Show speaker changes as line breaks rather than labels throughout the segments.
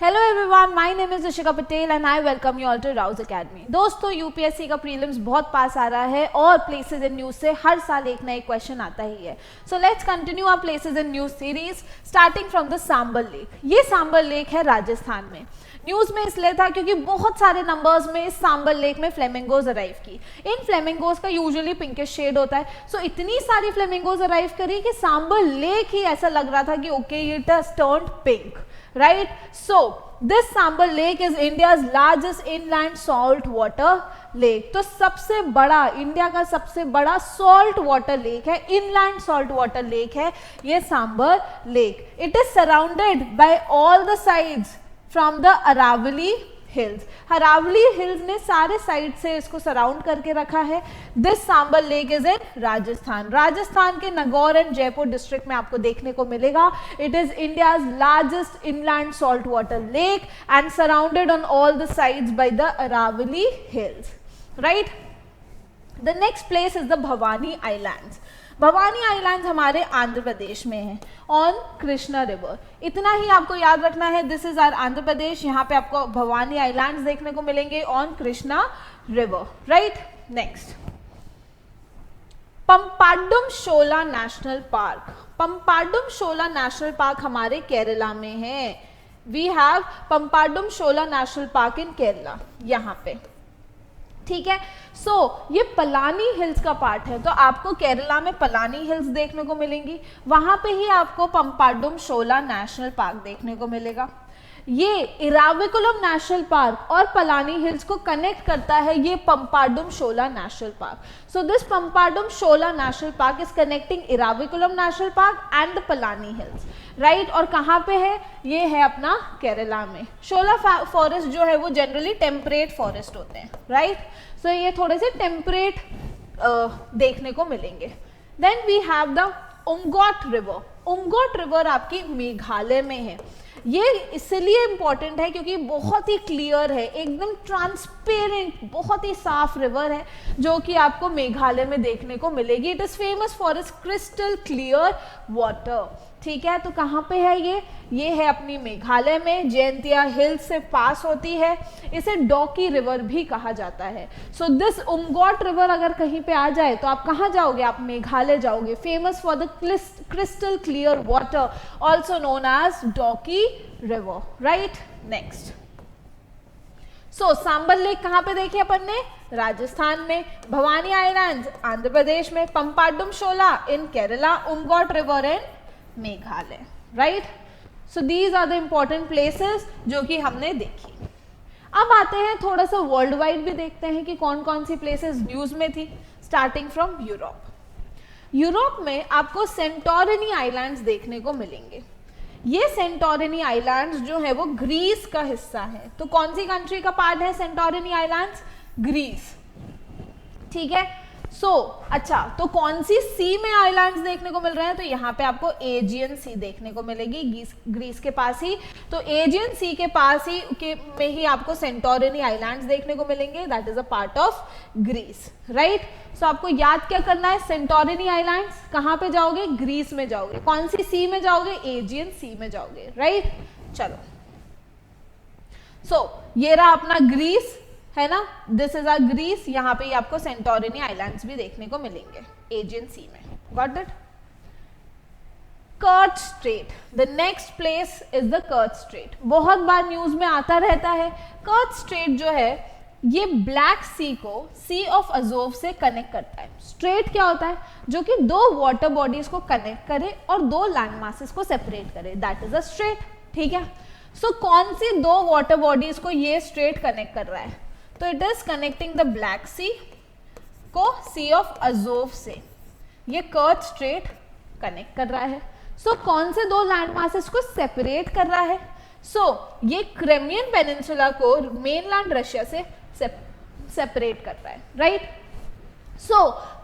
Hello everyone, my name is Rishika Patel and I welcome you all to Rouse Academy. दोस्तों, UPSC का prelims बहुत पास आ रहा है और प्लेसेस इन न्यूज से हर साल एक ना एक क्वेश्चन आता ही है। So let's continue our places in news series starting from the Sambhar lake. ये सांबर लेक है राजस्थान में। न्यूज में इसलिए था क्योंकि बहुत सारे नंबर्स में इस सांबर लेक में फ्लेमिंगोज अराइव की। इन फ्लेमिंगोज का यूजुअली पिंकिश शेड होता है। सो इतनी सारी फ्लेमिंगोज अराइव करी कि सांबर लेक ही ऐसा लग रहा था कि okay it has turned pink, right? So this Sambhar lake is India's largest inland salt water lake. तो सबसे बड़ा, इंडिया का सबसे बड़ा सॉल्ट वाटर लेक है, इनलैंड सॉल्ट वाटर लेक है ये Sambhar lake. It is surrounded by all the sides from the Aravalli hills. Aravalli hills ने सारे साइड से इसको सराउंड करके रखा है। This Sambhar lake is in Rajasthan. Rajasthan के नागौर एंड जयपुर डिस्ट्रिक्ट में आपको देखने को मिलेगा। It is India's largest inland salt water lake and surrounded on all the sides by the Aravalli hills, right? The next place is the Bhavani islands. Bhavani islands हमारे आंध्र प्रदेश में है on Krishna river. इतना ही आपको याद रखना है, this is our Andhra Pradesh. यहाँ पे आपको भवानी आइलैंड्स देखने को मिलेंगे on Krishna river, right? Next, Pampadum Shola national park. Pampadum Shola national park हमारे केरला में है। We have Pampadum Shola national park in Kerala, यहाँ पे, ठीक है? सो ये पलानी हिल्स का पार्ट है, तो आपको केरला में पलानी हिल्स देखने को मिलेंगी, वहां पे ही आपको पम्पाडुम शोला नेशनल पार्क देखने को मिलेगा। ये इराविकुलम नेशनल पार्क और पलानी हिल्स को कनेक्ट करता है ये Pampadum Shola national park. So this Pampadum Shola national park is connecting Eravikulam national park and the Palani hills, right? और कहाँ पे है? ये है अपना केरला में। शोला फॉरेस्ट जो है वो जनरली टेम्परेट फॉरेस्ट होते हैं, राइट? सो ये थोड़े से टेम्परेट देखने को मिलेंगे। Then we have the Umngot river. Umngot river आपकी मेघालय में है। ये इसलिए इंपॉर्टेंट है क्योंकि बहुत ही क्लियर है, एकदम ट्रांसपेरेंट, बहुत ही साफ रिवर है जो कि आपको मेघालय में देखने को मिलेगी। It is famous for its crystal clear water, ठीक है? तो कहाँ पे है ये है अपनी मेघालय में, जयंतिया हिल्स से पास होती है। इसे डॉकी रिवर भी कहा जाता है। सो दिस उमगोट रिवर अगर कहीं पे आ जाए तो आप कहाँ जाओगे? आप मेघालय जाओगे। Famous for the crystal clear water, also known as Dawki river, right? Next, so Sambhar lake कहाँ पे देखी अपन ने? राजस्थान में। भवानी आइलैंड्स आंध्र प्रदेश में। Pampadum Shola in Kerala. Umngot river in Meghalaya, right? So these are the important places जो कि हमने देखी। अब आते हैं थोड़ा सा वर्ल्ड वाइड भी देखते हैं कि कौन कौन सी प्लेसेस न्यूज में थी। Starting from Europe. यूरोप में आपको सेंटोरिनी आइलैंड्स देखने को मिलेंगे। ये सेंटोरिनी आइलैंड्स जो है वो ग्रीस का हिस्सा है। तो कौन सी कंट्री का पार्ट है सेंटोरिनी आइलैंड्स? ग्रीस, ठीक है? अच्छा, तो कौन सी सी में आइलैंड्स देखने को मिल रहे हैं? तो यहाँ पे आपको एजियन सी देखने को मिलेगी, ग्रीस के पास ही। तो एजियन सी के पास ही में ही आपको सेंटोरिनी आइलैंड्स देखने को मिलेंगे। That is a part of Greece, right? So आपको याद क्या करना है? सेंटोरिनी आइलैंड्स कहाँ पे जाओगे? ग्रीस में जाओगे। कौन सी सी में जाओगे? एजियन सी में जाओगे, राइट? चलो, ये रहा अपना ग्रीस, है ना? This is our Greece. यहाँ पे आपको सेंटोरिनी आइलैंड्स भी देखने को मिलेंगे एजियन सी में। Got it? कर्च straight, the next place is the Kerch straight. बहुत बार न्यूज में आता रहता है। कर्च स्ट्रेट जो है ये ब्लैक सी को सी ऑफ अजोव से कनेक्ट करता है। स्ट्रेट क्या होता है? जो कि दो वाटर बॉडीज को कनेक्ट करे और दो लैंड मासेस को सेपरेट करे, दैट इज अ स्ट्रेट, ठीक है? सो कौन सी दो वाटर बॉडीज को ये स्ट्रेट कनेक्ट कर रहा है? तो it is connecting the black सी को सी ऑफ अजोव से। ये कर्च स्ट्रेट कनेक्ट कर रहा है। सो कौन से दो लैंड मासेस को सेपरेट कर रहा है? ये क्रिमियन पेनिनसुला को मेनलैंड रशिया से सेपरेट कर रहा है, right?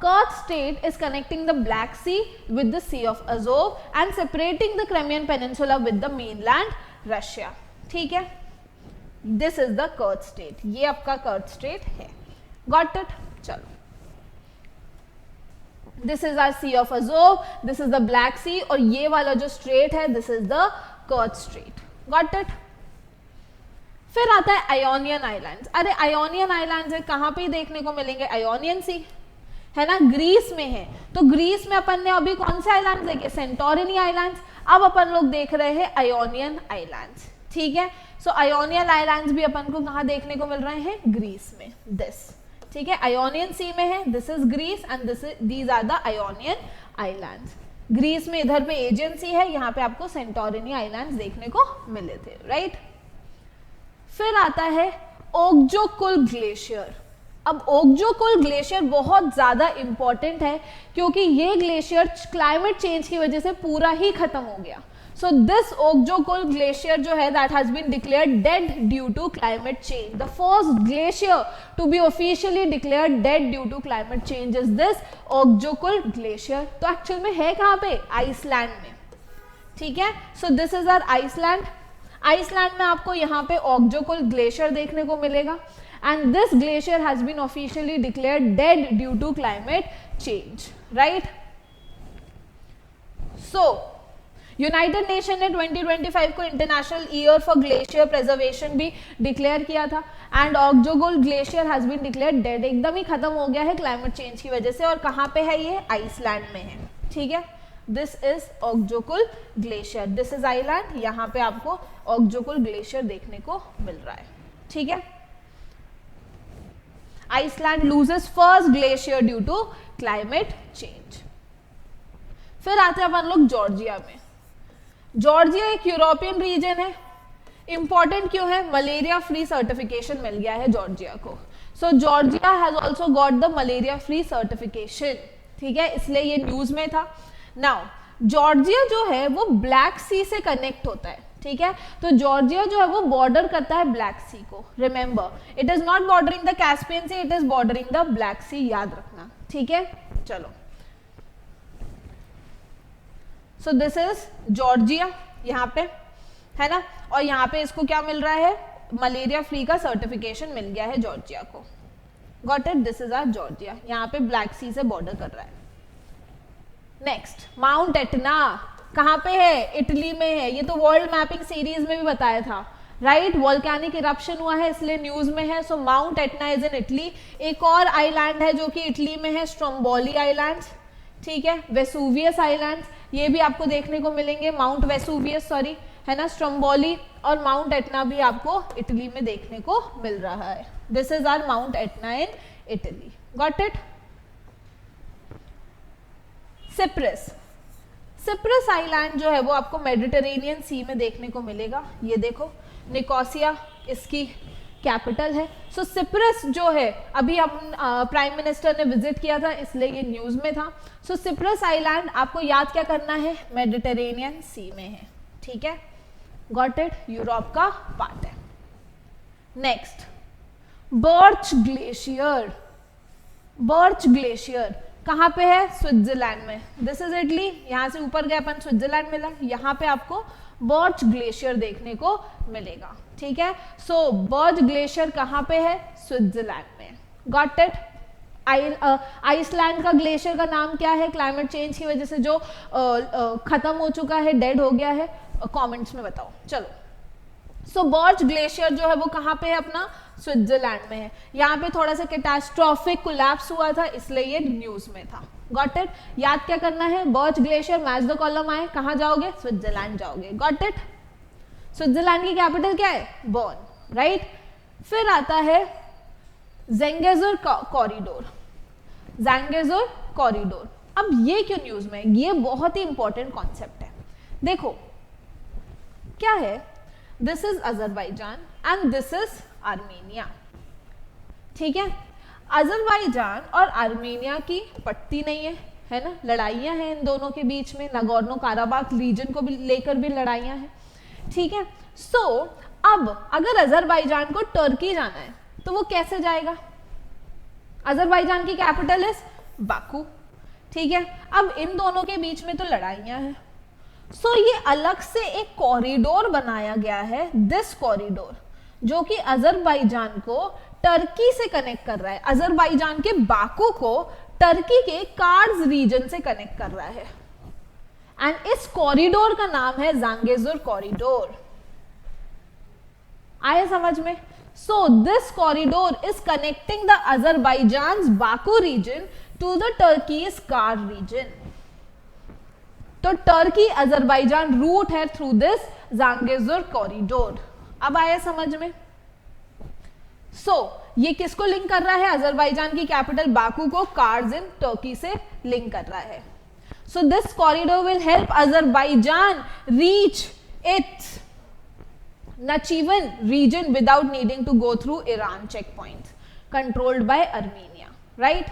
कर्च straight is connecting the Black Sea with the Sea of Azov and separating the Crimean Peninsula with the mainland Russia, ठीक है? This is the Kerch Strait. ये आपका Kerch Strait है। Got it? चलो, this is our Sea of Azov, this is the black Sea, और ये वाला जो स्ट्रेट है this is the Kerch Strait. Got it? फिर आता है आयोनियन आइलैंड्स। अरे आयोनियन आइलैंड्स है, कहाँ पे देखने को मिलेंगे? आयोनियन सी है ना, ग्रीस में है। तो ग्रीस में अपन ने अभी कौन से आइलैंड्स देखे? Santorini islands. अब अपन लोग देख रहे हैं आयोनियन आइलैंड्स, ठीक है। सो आयोनियन आइलैंड्स भी अपन को कहाँ देखने को मिल रहे हैं? ग्रीस में, दिस, ठीक है। आयोनियन सी में है, this is Greece and these are the Ionian islands. Greece में इधर पे एजियन सी है, यहाँ पे आपको सेंटोरिनी आइलैंड्स देखने को मिले थे, राइट। फिर आता है ओकजोकुल ग्लेशियर। अब ओकजोकुल ग्लेशियर बहुत ज्यादा इंपॉर्टेंट है क्योंकि ये ग्लेशियर क्लाइमेट चेंज की वजह से पूरा ही खत्म हो गया। सो दिस ओकजोकुल ग्लेशियर जो है that has been declared dead due to climate change. The first glacier to be officially declared dead due to climate change is this Okjokull glacier. तो एक्चुअल में है कहाँ पे? आइसलैंड में, ठीक है। So this is our Iceland. Iceland में आपको यहाँ पे ओकजोकुल ग्लेशियर देखने को मिलेगा and this glacier has been officially declared dead due to climate change, right? So United Nation ने 2025 को International Year for Glacier Preservation भी डिक्लेयर किया था and Okjokull glacier has been declared dead, एकदम ही खत्म हो गया है क्लाइमेट चेंज की वजह से। और कहाँ पे है ये? आइसलैंड में है, ठीक है। This is Okjokull glacier, this is island, यहाँ पे आपको ओकजोकुल ग्लेशियर देखने को मिल रहा है, ठीक है। Iceland loses first glacier due to climate change. फिर आते हैं अपन लोग जॉर्जिया में। जॉर्जिया एक यूरोपियन रीजन है। इंपॉर्टेंट क्यों है? मलेरिया फ्री सर्टिफिकेशन मिल गया है जॉर्जिया को। So Georgia has also got the malaria free certification, ठीक है, इसलिए ये न्यूज में था। नाउ जॉर्जिया जो है वो ब्लैक सी से कनेक्ट होता है, ठीक है। तो जॉर्जिया जो है वो बॉर्डर करता है ब्लैक सी को। Remember it is not bordering the Caspian sea, it is bordering the black sea, याद रखना, ठीक है। चलो, सो दिस इज जॉर्जिया यहाँ पे, है ना। और यहाँ पे इसको क्या मिल रहा है? मलेरिया फ्री का सर्टिफिकेशन मिल गया है जॉर्जिया को। Got it? This is our Georgia, यहाँ पे ब्लैक सी से बॉर्डर कर रहा है। नेक्स्ट, माउंट एटना कहाँ पे है? इटली में है। ये तो वर्ल्ड मैपिंग सीरीज में भी बताया था, राइट। वोल्केनिक इरप्शन हुआ है इसलिए न्यूज में है। So Mount Etna is in Italy. एक और आइलैंड है जो कि इटली में है, स्ट्रोम्बोली आइलैंड्स, ठीक है। वेसुवियस आइलैंड्स, ये भी आपको देखने को मिलेंगे, माउंट वेसुवियस सॉरी, है ना। स्ट्रोम्बोली और माउंट एटना भी आपको इटली में देखने को मिल रहा है। This is our mount Etna in Italy. Got it? Cyprus. Cyprus island जो है वो आपको मेडिटेरेनियन सी में देखने को मिलेगा। ये देखो, निकोसिया इसकी कैपिटल है। सो सिप्रस जो है अभी हम प्राइम मिनिस्टर ने विजिट किया था इसलिए ये न्यूज में था। सो सिप्रस आइलैंड आपको याद क्या करना है? मेडिटेरेनियन सी में है, ठीक है। Got it? यूरोप का पार्ट है। Next, birch glacier. Birch glacier कहाँ पे है? स्विट्जरलैंड में। दिस इज इटली, यहाँ से ऊपर गए अपन, स्विट्जरलैंड मिला, यहाँ पे आपको बर्च ग्लेशियर देखने को मिलेगा, ठीक है। सो बर्च ग्लेशियर कहाँ पे है? स्विट्जरलैंड में। Got it? आइसलैंड का ग्लेशियर का नाम क्या है? क्लाइमेट चेंज की वजह से जो खत्म हो चुका है, डेड हो गया है, कमेंट्स में बताओ। चलो, सो बर्च ग्लेशियर जो है वो कहाँ पे है? अपना स्विट्जरलैंड में है। यहाँ पे थोड़ा सा कैटास्ट्रॉफिक कोलैप्स हुआ था इसलिए ये न्यूज में था। Got it? याद क्या करना है? Birch glacier, match the column आए, कहाँ जाओगे? स्विट्जरलैंड जाओगे। Got it? स्विट्जरलैंड की कैपिटल क्या है? Burn, right. फिर आता है ज़ेंगेज़ुर कॉरिडोर। ज़ेंगेज़ुर कॉरिडोर, अब ये क्यों न्यूज में? ये बहुत ही इंपॉर्टेंट कॉन्सेप्ट है। देखो क्या है, this is Azerbaijan and this is Armenia, ठीक है। अजरबैजान और आर्मेनिया की पट्टी नहीं है ना, लड़ाइयां हैं इन दोनों के बीच में, नागोर्नो काराबाख रीजन को भी लेकर भी लड़ाइयां हैं, ठीक है। सो अब अगर अजरबैजान को तुर्की जाना है तो वो कैसे जाएगा? अजरबैजान की कैपिटल इज बाकू, ठीक है। अब इन दोनों के बीच में तो लड़ाइयां हैं। सो ये अलग से एक कॉरिडोर बनाया गया है, दिस कॉरिडोर, जो कि अजरबैजान को टर्की से कनेक्ट कर रहा है। अजरबैजान के बाकू को टर्की के कार्ड्स रीजन से कनेक्ट कर रहा है एंड इस कॉरिडोर का नाम है ज़ेंगेज़ुर कॉरिडोर। आए समझ में? So this corridor is connecting the Azerbaijan Baku region to the Turkey's Kars region. तो टर्की अजरबैजान रूट है थ्रू दिस जांगेजुर कॉरिडोर। अब आया समझ में? सो ये किसको लिंक कर रहा है? अजरबैजान की कैपिटल बाकू को कार्स इन टर्की से लिंक कर रहा है। So this corridor will help Azerbaijan reach its Nachivan region without needing to go through Iran checkpoints controlled by Armenia, right?